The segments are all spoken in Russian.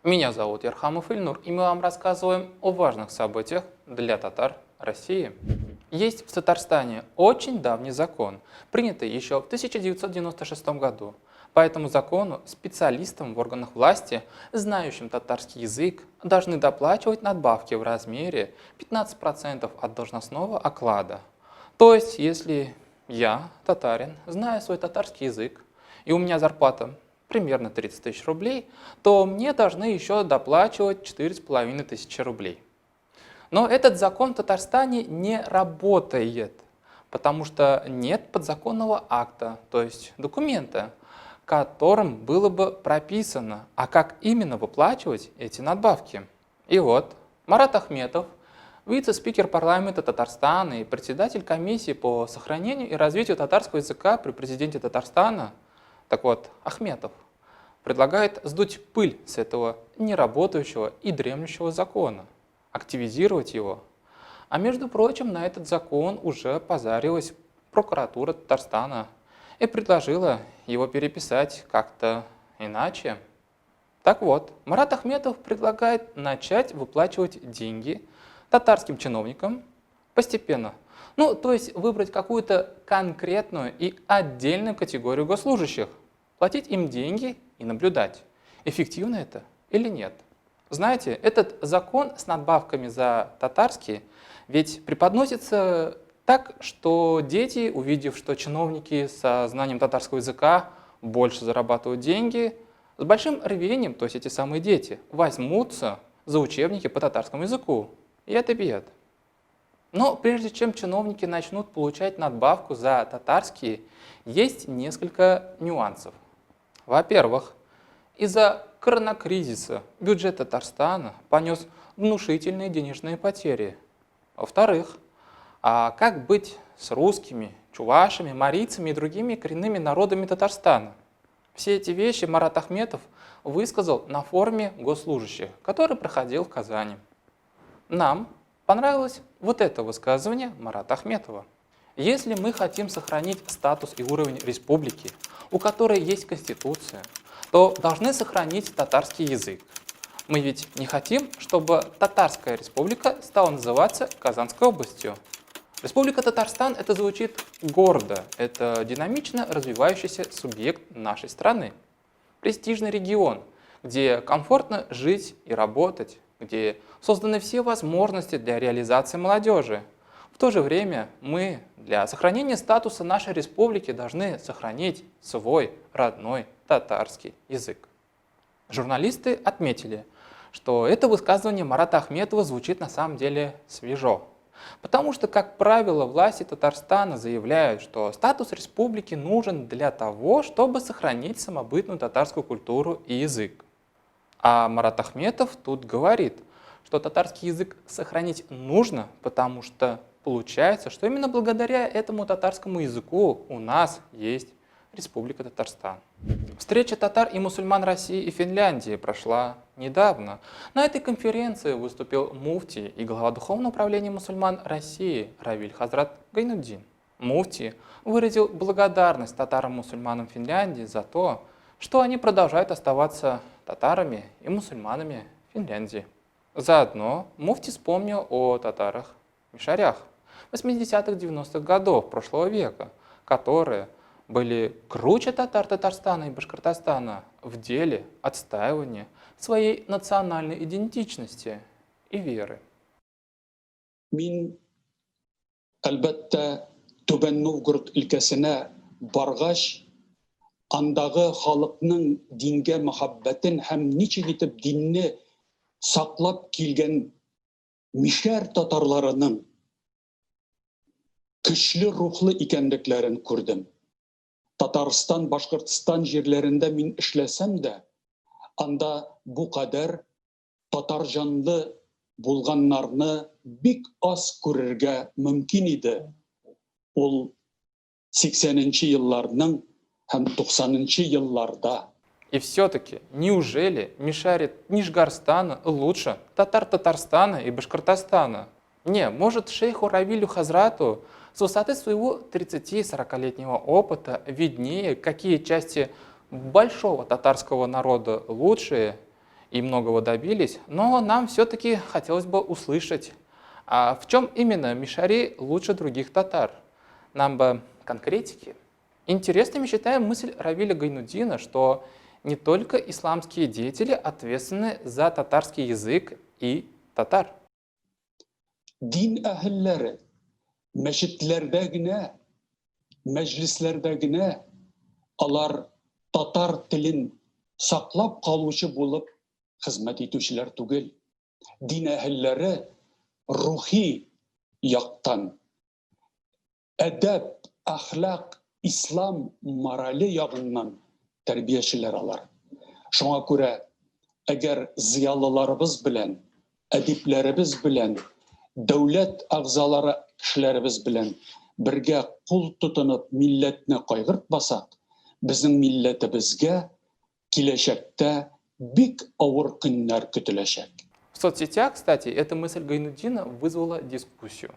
Меня зовут Ярхамов Ильнур, и мы вам рассказываем о важных событиях для татар России. Есть в Татарстане очень давний закон, принятый еще в 1996 году. По этому закону специалистам в органах власти, знающим татарский язык, должны доплачивать надбавки в размере 15% от должностного оклада. То есть, если я, татарин, знаю свой татарский язык, и у меня зарплата примерно 30 тысяч рублей, то мне должны еще доплачивать 4500 рублей. Но этот закон в Татарстане не работает, потому что нет подзаконного акта, то есть документа, которым было бы прописано, а как именно выплачивать эти надбавки. И вот Марат Ахметов, вице-спикер парламента Татарстана и председатель комиссии по сохранению и развитию татарского языка при президенте Татарстана, так вот, Ахметов, предлагает сдуть пыль с этого неработающего и дремлющего закона, активизировать его. А между прочим, на этот закон уже позарилась прокуратура Татарстана и предложила его переписать как-то иначе. Так вот, Марат Ахметов предлагает начать выплачивать деньги татарским чиновникам постепенно. Ну, то есть выбрать какую-то конкретную и отдельную категорию госслужащих, платить им деньги и наблюдать, эффективно это или нет. Знаете, этот закон с надбавками за татарские ведь преподносится так, что дети, увидев, что чиновники со знанием татарского языка больше зарабатывают деньги, с большим рвением, то есть эти самые дети, возьмутся за учебники по татарскому языку и отобьют. Но прежде чем чиновники начнут получать надбавку за татарские, есть несколько нюансов. Во-первых, из-за коронакризиса бюджет Татарстана понес внушительные денежные потери. Во-вторых, а как быть с русскими, чувашами, марийцами и другими коренными народами Татарстана? Все эти вещи Марат Ахметов высказал на форуме госслужащих, который проходил в Казани. Нам понравилось вот это высказывание Марата Ахметова. Если мы хотим сохранить статус и уровень республики, у которой есть конституция, то должны сохранить татарский язык. Мы ведь не хотим, чтобы Татарская республика стала называться Казанской областью. Республика Татарстан – это звучит гордо, это динамично развивающийся субъект нашей страны. Престижный регион, где комфортно жить и работать, где созданы все возможности для реализации молодежи. В то же время мы для сохранения статуса нашей республики должны сохранить свой родной татарский язык. Журналисты отметили, что это высказывание Марата Ахметова звучит на самом деле свежо. Потому что, как правило, власти Татарстана заявляют, что статус республики нужен для того, чтобы сохранить самобытную татарскую культуру и язык. А Марат Ахметов тут говорит, что татарский язык сохранить нужно, потому что получается, что именно благодаря этому татарскому языку у нас есть Республика Татарстан. Встреча татар и мусульман России и Финляндии прошла недавно. На этой конференции выступил муфти и глава Духовного управления мусульман России Равиль Хазрат Гайнуддин. Муфти выразил благодарность татарам-мусульманам Финляндии за то, что они продолжают оставаться татарами и мусульманами Финляндии. Заодно муфти вспомнил о татарах-мишарях 80-х, 90-х годов прошлого века, которые были круче татар Татарстана и Башкортостана в деле отстаивания своей национальной идентичности и веры. Мин, әлбәттә, Түбән Новгород өлкәсенә баргач, андагы халыкның дингә мөхәббәтен һәм ничек итеп динне саклап килгән мишәр татарларының көчле рухлы икәнлекләрен күрдем. Татарстан, Башкортстан җирләрендә мин эшләсәм дә, анда бу кадәр татар җанлы булганнарны бик аз күрергә мөмкин иде. Ул 80-нче елларның һәм 90-нчы елларда. И все-таки, неужели мишари Нижгарстана лучше татар Татарстана и Башкортостана? Не, может, шейху Равилю Хазрату с высоты своего 30-40-летнего опыта виднее, какие части большого татарского народа лучшие и многого добились, но нам все-таки хотелось бы услышать, а в чем именно Мишари лучше других татар? Нам бы конкретики. Интересными считаем мысль Равиля Гайнуддина, что не только исламские деятели ответственны за татарский язык и татар. Din ehilleri meşitlerde gine, meclislerde gine alar tatar tilin saklap kalışı bulup hizmet etüşler tugel. Din ehilleri ruhi yaktan, edep, ahlak, İslam morali yağından terbiyesiler alar. Şuna göre eğer ziyalılarımız bilen, ediplerimiz bilen, devlet ağzaları kişilerimiz bilen birge kul tutunup milletine kaygırtmasak, bizim milletibizge келешекте бик ауыр günler kütüleşek. В соцсетях, кстати, эта мысль Гайнуддина вызвала дискуссию.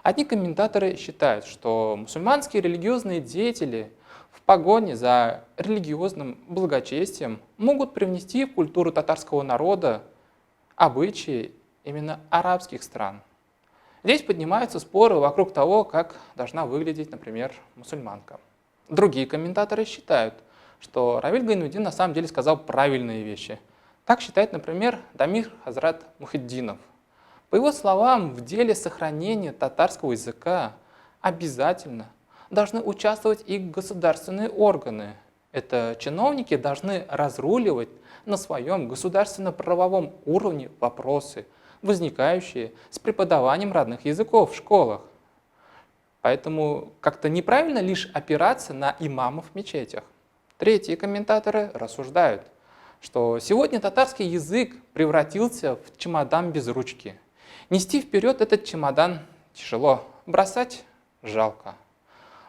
Одни комментаторы считают, что мусульманские религиозные деятели в погоне за религиозным благочестием могут привнести в культуру татарского народа обычаи именно арабских стран. Здесь поднимаются споры вокруг того, как должна выглядеть, например, мусульманка. Другие комментаторы считают, что Равиль Гайнуддин на самом деле сказал правильные вещи. Так считает, например, Дамир Хазрат Мухиддинов. По его словам, в деле сохранения татарского языка обязательно должны участвовать и государственные органы. Это чиновники должны разруливать на своем государственно-правовом уровне вопросы, возникающие с преподаванием родных языков в школах. Поэтому как-то неправильно лишь опираться на имамов в мечетях. Третьи комментаторы рассуждают, что сегодня татарский язык превратился в чемодан без ручки. Нести вперед этот чемодан тяжело, бросать жалко.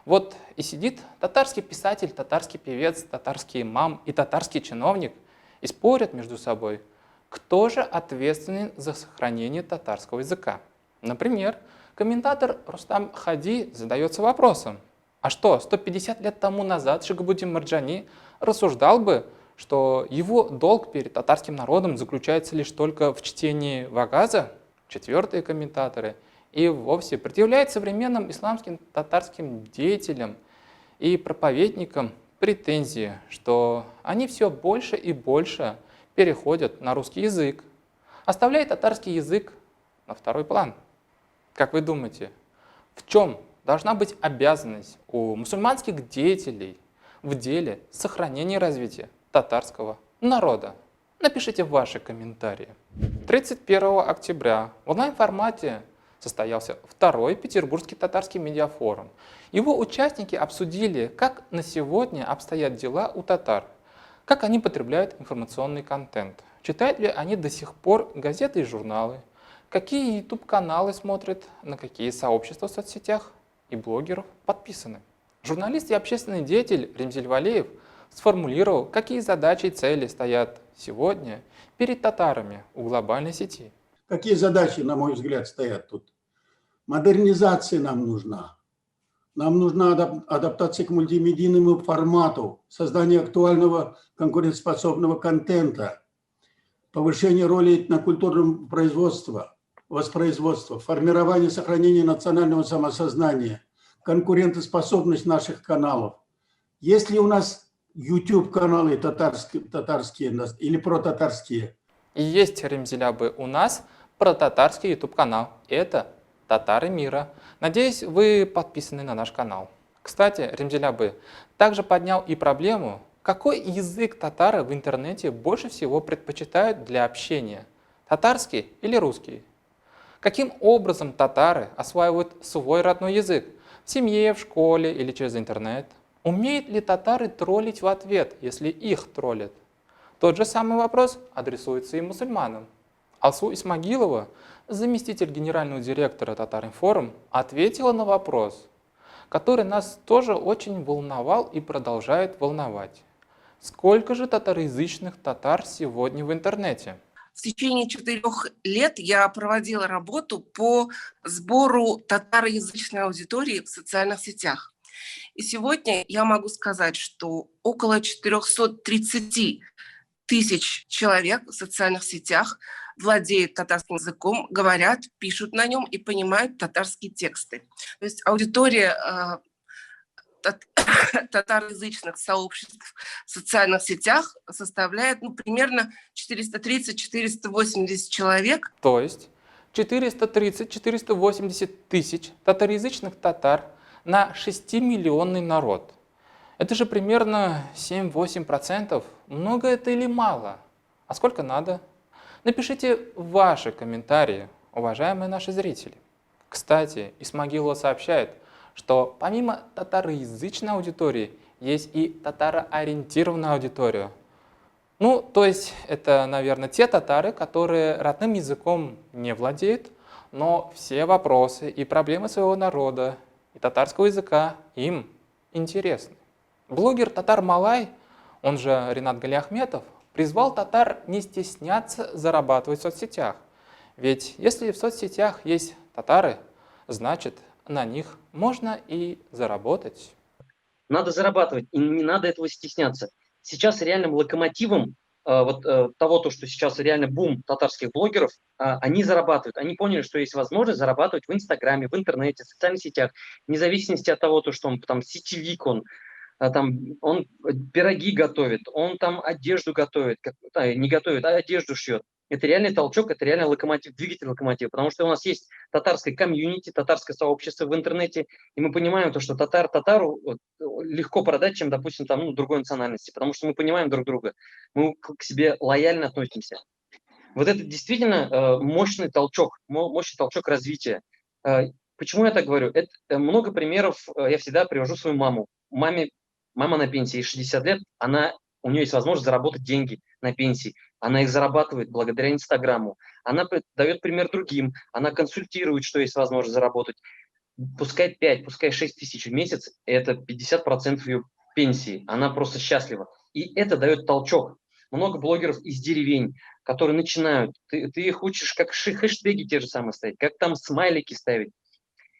Вот и сидит татарский писатель, татарский певец, татарский имам и татарский чиновник и спорят между собой, кто же ответственен за сохранение татарского языка. Например, комментатор Рустам Хади задается вопросом, а что, 150 лет тому назад Шигабуддин Марджани рассуждал бы, что его долг перед татарским народом заключается лишь только в чтении вагаза? Четвертые комментаторы и вовсе предъявляют современным исламским татарским деятелям и проповедникам претензии, что они все больше и больше переходят на русский язык, оставляя татарский язык на второй план. Как вы думаете, в чем должна быть обязанность у мусульманских деятелей в деле сохранения и развития татарского народа? Напишите ваши комментарии. 31 октября в онлайн-формате состоялся второй Петербургский татарский медиафорум. Его участники обсудили, как на сегодня обстоят дела у татар, как они потребляют информационный контент, читают ли они до сих пор газеты и журналы, какие YouTube-каналы смотрят, на какие сообщества в соцсетях и блогеров подписаны. Журналист и общественный деятель Ремзиль Валеев сформулировал, какие задачи и цели стоят сегодня перед татарами у глобальной сети. Какие задачи, на мой взгляд, стоят тут? Модернизация нам нужна. Нам нужна адаптация к мультимедийному формату, создание актуального конкурентоспособного контента, повышение роли этнокультурного производства, воспроизводства, формирование и сохранение национального самосознания, конкурентоспособность наших каналов. Есть ли у нас YouTube-каналы татарские или протатарские? И есть, Ремзилябы, у нас протатарский YouTube-канал. Это «Татары мира». Надеюсь, вы подписаны на наш канал. Кстати, Ремзилябы также поднял и проблему, какой язык татары в интернете больше всего предпочитают для общения – татарский или русский? Каким образом татары осваивают свой родной язык – в семье, в школе или через интернет? Умеют ли татары троллить в ответ, если их троллят? Тот же самый вопрос адресуется и мусульманам. Алсу Исмагилова, заместитель генерального директора Татаринформ, ответила на вопрос, который нас тоже очень волновал и продолжает волновать. Сколько же татароязычных татар сегодня в интернете? В течение 4 лет я проводила работу по сбору татароязычной аудитории в социальных сетях. И сегодня я могу сказать, что около 430 тысяч человек в социальных сетях владеют татарским языком, говорят, пишут на нем и понимают татарские тексты. То есть аудитория татароязычных сообществ в социальных сетях составляет примерно 430-480 человек. То есть 430-480 тысяч татароязычных татар на 6-миллионный народ. Это же примерно 7-8%. Много это или мало? А сколько надо? Напишите ваши комментарии, уважаемые наши зрители. Кстати, Исмагилова сообщает, что помимо татароязычной аудитории есть и татароориентированная аудитория. Ну, то есть это, наверное, те татары, которые родным языком не владеют, но все вопросы и проблемы своего народа и татарского языка им интересны. Блогер Татар Малай, он же Ринат Галиахметов, призвал татар не стесняться зарабатывать в соцсетях. Ведь если в соцсетях есть татары, значит, на них можно и заработать. Надо зарабатывать, и не надо этого стесняться. Сейчас реальным локомотивом того, что сейчас реально бум татарских блогеров, они зарабатывают. Они поняли, что есть возможность зарабатывать в Инстаграме, в интернете, в социальных сетях, вне зависимости от того, что он там сетевик, он пироги готовит, он там одежду готовит, не готовит, а одежду шьет. Это реальный толчок, это реальный локомотив, двигатель локомотива, потому что у нас есть татарское комьюнити, татарское сообщество в интернете, и мы понимаем то, что татару легко продать, чем, допустим, другой национальности, потому что мы понимаем друг друга, мы к себе лояльно относимся. Вот это действительно мощный толчок развития. Почему я так говорю? Это много примеров, я всегда привожу свою маму. Мама на пенсии, ей 60 лет, у нее есть возможность заработать деньги на пенсии. Она их зарабатывает благодаря Инстаграму. Она дает пример другим. Она консультирует, что есть возможность заработать. Пускай 5, пускай 6 тысяч в месяц, это 50% ее пенсии. Она просто счастлива. И это дает толчок. Много блогеров из деревень, которые начинают. Ты их учишь, как хэштеги те же самые ставить, как там смайлики ставить.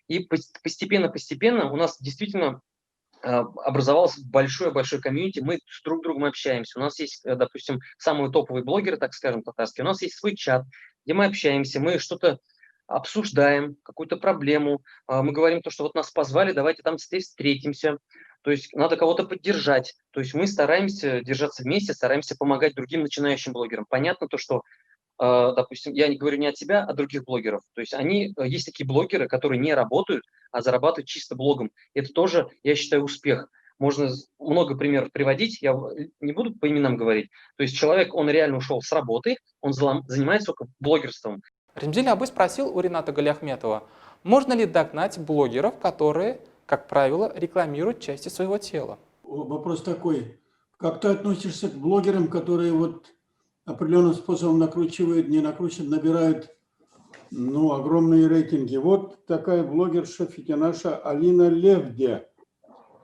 И постепенно у нас действительно образовалось большое-большое комьюнити, мы с друг другом общаемся. У нас есть, допустим, самые топовые блогеры, так скажем, татарские. У нас есть свой чат, где мы общаемся, мы что-то обсуждаем, какую-то проблему. Мы говорим то, что вот нас позвали, давайте там встретимся. То есть надо кого-то поддержать. То есть мы стараемся держаться вместе, стараемся помогать другим начинающим блогерам. Понятно то, что допустим, я не говорю не от себя, а от других блогеров. То есть есть такие блогеры, которые не работают, а зарабатывают чисто блогом. Это тоже, я считаю, успех. Можно много примеров приводить, я не буду по именам говорить. То есть человек, он реально ушел с работы, он занимается только блогерством. Ремзиль Абы спросил у Рената Галиахметова, можно ли догнать блогеров, которые, как правило, рекламируют части своего тела? Вопрос такой. Как ты относишься к блогерам, которые определенным способом накручивают, не накручивают, набирают огромные рейтинги? Вот такая блогерша наша Алина Левде.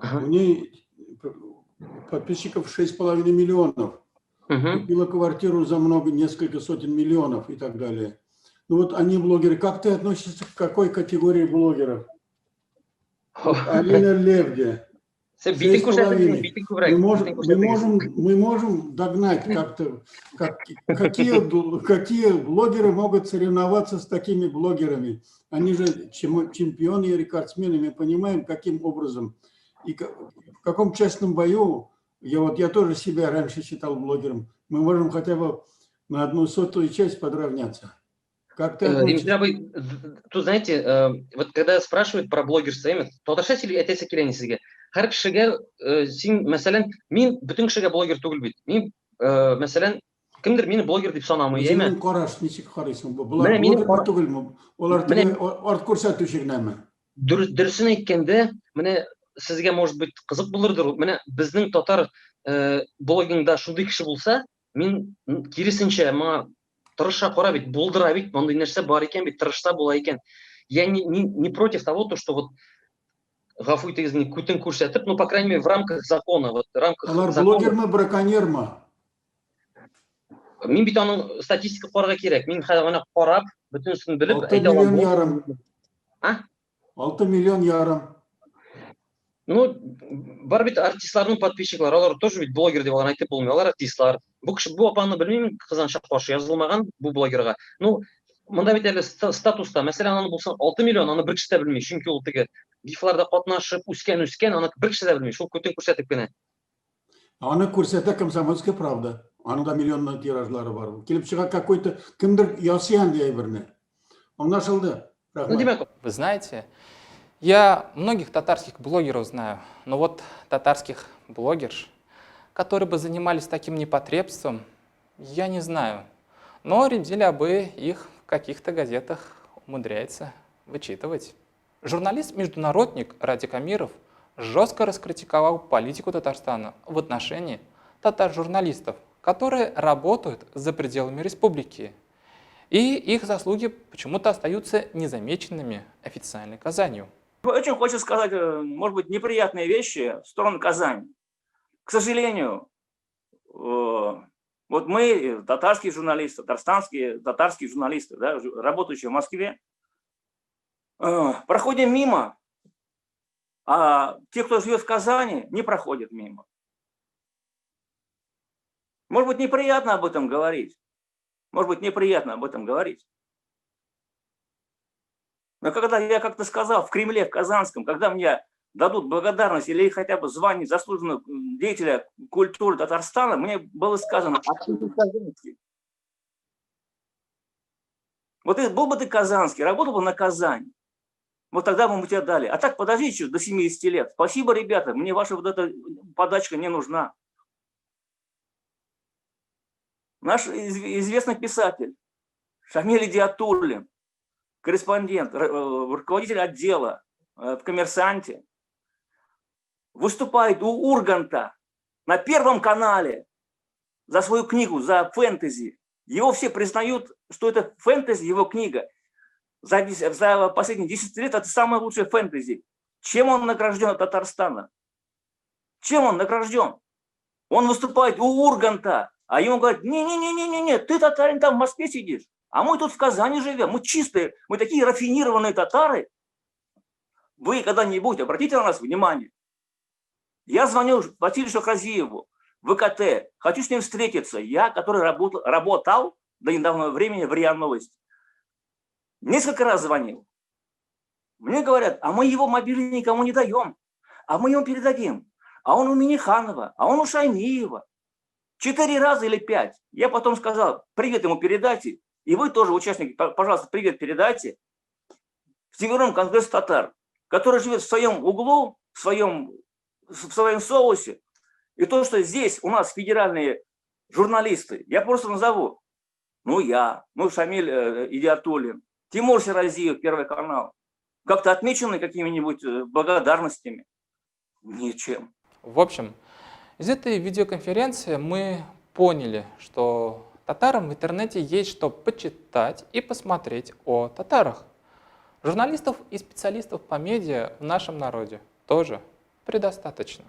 У нее подписчиков 6,5 миллионов. Купила квартиру за несколько сотен миллионов и так далее. Они блогеры. Как ты относишься к какой категории блогеров? Алина Левде. Мы можем догнать как-то, какие блогеры могут соревноваться с такими блогерами. Они же чемпионы и рекордсмены. Мы понимаем, каким образом и в каком честном бою. Я тоже себя раньше считал блогером. Мы можем хотя бы на 1/100 часть подравняться. Как ты относишься? Тут, знаете, вот когда спрашивают про блогерство, то әйтәсе келені сізге. Һәр кешегә син, мәсәлән, мин бүтән кешегә блогер түгел бит. Мин, мәсәлән, кемдер мине блогер дип санамый, яме? Үзеңнең караш ничек карыйсың? Булар блогер түгелме? Олар арт күрсәтүче генәме? Дөресен әйткәндә, менә сезгә может быть кызык булырдыр. Менә безнең татар блогингда шундый кеше булса, мин киресенчә моңа тырыша кара бит, булдыра бит, мондый нәрсә бар икән бит, тырышса була икән. Я не против того, что вот гафу итегез мине күтен күрсәтеп, по крайней мере, в рамках закона, в рамках закона. Блогермы, браконьермы? Мин бит аның статистика карарга кирәк. Мин хәзер карап, бөтенсен белеп, 6 миллион ярым. 6 миллион ярым. Бар бит артистларның подписчиклары, алар тоже бит блогер дип алган айтып булмый, алар артистлар. бұл апаны білмеймін, қызан шақпаушы жазылмаған бұл блогерға. Ну, мында бит әлі статуста, мәселен, аны болса 6 миллион, аны бір кіші де білмей, чүнки ол тегі гифларда қатнашып, үскен, аны бір кіші де білмей, шул көтен көрсетіп кені. Аны көрсетті «Комсомольская правда». Анында миллионный тиражлары бар. Келіп шыға какой-то кімдір ясиян дей біріне. Он нашылды. Ну, демек, Вы знаете, я многих татарских блогеров знаю, но вот татарских блогерш, которые бы занимались таким непотребством, я не знаю. Но Ремзиль Абы их в каких-то газетах умудряется вычитывать. Журналист-международник Радик Амиров жестко раскритиковал политику Татарстана в отношении татар-журналистов, которые работают за пределами республики. И их заслуги почему-то остаются незамеченными официальной Казанью. Очень хочется сказать, может быть, неприятные вещи в сторону Казани. К сожалению, вот мы, татарские журналисты, татарские журналисты, да, работающие в Москве, проходим мимо, а те, кто живет в Казани, не проходят мимо. Может быть, неприятно об этом говорить. Может быть, неприятно об этом говорить. Но когда я как-то сказал в Кремле, в Казанском, когда мне дадут благодарность или хотя бы звание заслуженного деятеля культуры Татарстана, мне было сказано: а ты казанский. Вот был бы ты казанский, работал бы на Казань, вот тогда бы мы тебя дали. А так подожди еще до 70 лет. Спасибо, ребята, мне ваша вот эта подачка не нужна. Наш известный писатель Шамиль Идиатуллин, корреспондент, руководитель отдела в «Коммерсанте», выступает у Урганта на Первом канале за свою книгу, за фэнтези. Его все признают, что это фэнтези, его книга. За последние 10 лет это самое лучшее фэнтези. Чем он награжден от Татарстана? Чем он награжден? Он выступает у Урганта, а ему говорят: не-не-не-не-не, ты татарин там в Москве сидишь, а мы тут в Казани живем, мы чистые, мы такие рафинированные татары. Вы когда-нибудь обратите на нас внимание. Я звонил Василию Шахразиеву, ВКТ, хочу с ним встретиться. Я, который работал до недавнего времени в РИА Новости, несколько раз звонил. Мне говорят: а мы его мобильный никому не даем, а мы ему передадим. А он у Миниханова, а он у Шаймиева. 4 раза или 5. Я потом сказал: привет ему передайте. И вы тоже, участники, пожалуйста, привет передайте Всемирному конгрессу татар, который живет в своем углу, в своем соусе. И то, что здесь у нас федеральные журналисты, я просто назову. Шамиль Идиатуллин, Тимур Серазиев, Первый канал, как-то отмечены какими-нибудь благодарностями? Ничем. В общем, из этой видеоконференции мы поняли, что татарам в интернете есть что почитать и посмотреть о татарах. Журналистов и специалистов по медиа в нашем народе тоже предостаточно.